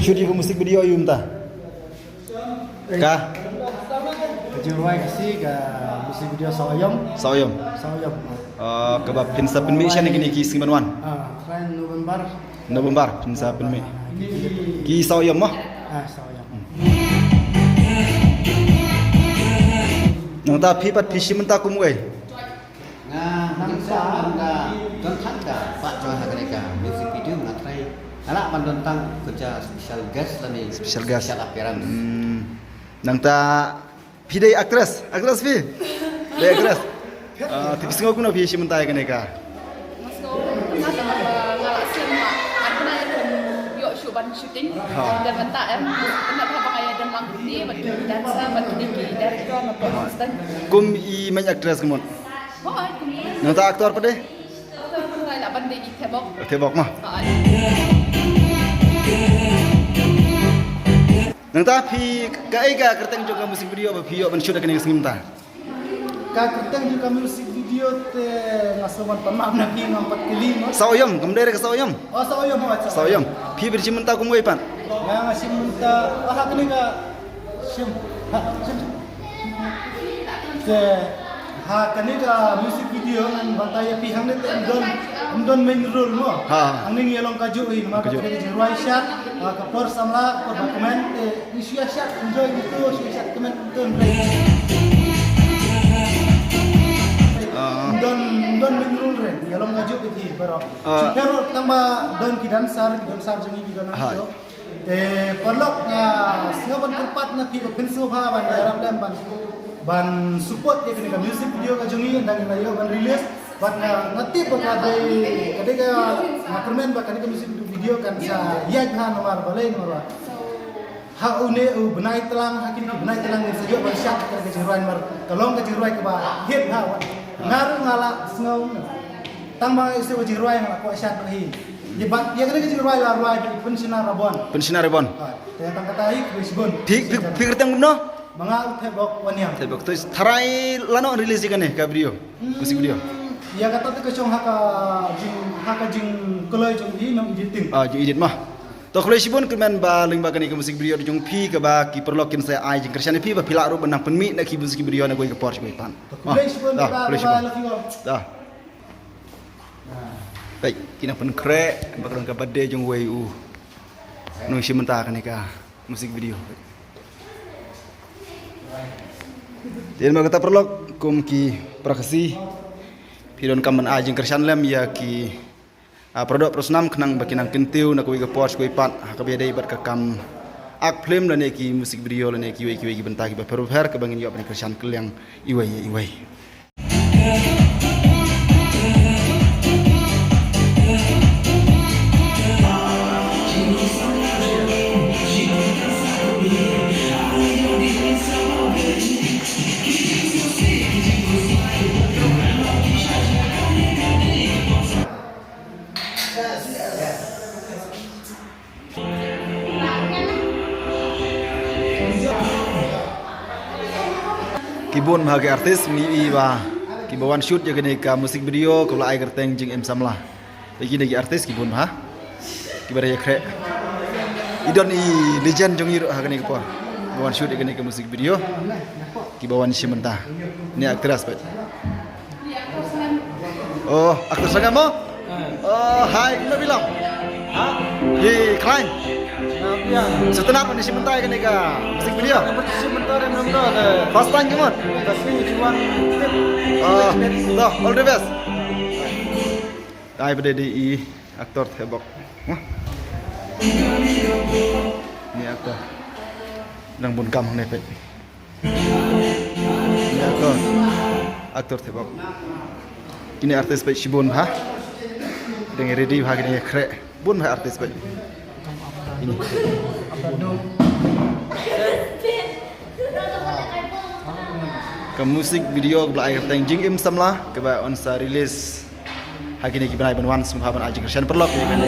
shoot ke musik video yum ta. Ka Kejuruai kasi ke musik video Saoyom. Saoyom. Kebab pinsa penmi siya ni kini ki Simanwan. Friend November. November pinsa penmi. Ki Saoyom mah. Saoyom. Nang ta pi pat pi simenta kum oi. Nang sa anda don thanda Pak Johan Haganeka music video ngatrai anak pandentang kerja special guest lah ni Special guest. special appearance. Nang ta pi dei actress pi. Dei actress. Tipis ngau kuno pi simenta ya kaneka. Mas ko ngalak siang mak. Aku na kan yuk syuban syuting dan bentak benar apa kaya dan langti bagi dansa bagi director maupun assistant. Kum i main actress kumon. Hoi, Nang ta aktor pa deh. aku nak banding tebok. Tebok mah. Nang ta pi kai ka kerteng juga musik video ba pi yo ban shoot kan simenta. Kakitang juga musik video te ngasoman pamam na king 4 kili mo. Saoyom, kamdere ka Saoyom. Saoyom mo. Saoyom. Pi ber simenta kum oi pan. Nga sim munta kani ka sim. Te kani ka musik video ngan bantaya pi hang net don main role mo. Ang ning yelong kaju in maka ka jeruai shot ka por samla ko dokumen isu shot enjoy itu shot comment don don menurul ren yalong ngaju piti pero pero tamba don kidan sar jengi kidan ayo perlok nya singaban tempat na ki pensu ha ban dalam dan ban support ke kini music video ka jengi dan ayo ban release ban ngati bakade kadega makermen bakade music video kan sa yaj ha nomor balai nomor ha une benai telang hakin benai telang ni saja ban syak ka jeruan mar kalong ka jeruai ke ba hit ha ngaru ngala sengau tamba isi uji ruai ngala ko asyat hi dibat ya kena uji ruai la ruai pensinar rabon ya tang katai krisbon Pikir tang no manga tebok waniam tebok tu tharai lano release kan ka video musik video ya kata tu kecong haka jing koloi jong hi nom editing ju edit mah to koloi sibon kemen ba ling ba kan ka musik video jong pi ka ba ki perlokin saya ai jing kersian pi ba pila ru benang penmi na ki musik video na goi ka Porsche goi pan koloi sibon dah baik kina pen krek bakron ka bade jong wei nung simenta kan ka musik video Jadi kata perlok kum ki prakasi pidon kaman ajing kersan lem ya ki produk prosnam kenang bakinang kentiu nak kuwi ke Porsche kuwi pat ka beda ibat ka kam ak film lan ki musik video lan ki wei bentak ki ba perher ke bangin yo kersan kel yang iwai Kibun bahagia artis mi iwa kibawan shoot ya kene ka musik video kalau ai kerteng jing em samlah lagi lagi artis kibun ha kibara ya kre idon i legend jong iru ha kene ko bawan shoot ya kene ka musik video kibawan simenta ni aktris pak oh aktor sangat mo hai ina bilang ye klein setelah apa ni simenta ya kene ka musik video sebentar yang belum ada first time kemot tapi cuman all the best tai pada di aktor tebok ni aktor nang bun kam ne pet ni aktor tebok ini artis pet sibun ha dengan ready ha kini krek bun ha artis pet ini ke musik video belai teng jing im samla ke ba on sa release hari ni ki banai ban wan sum ha ban ajing kersian perlok ya kan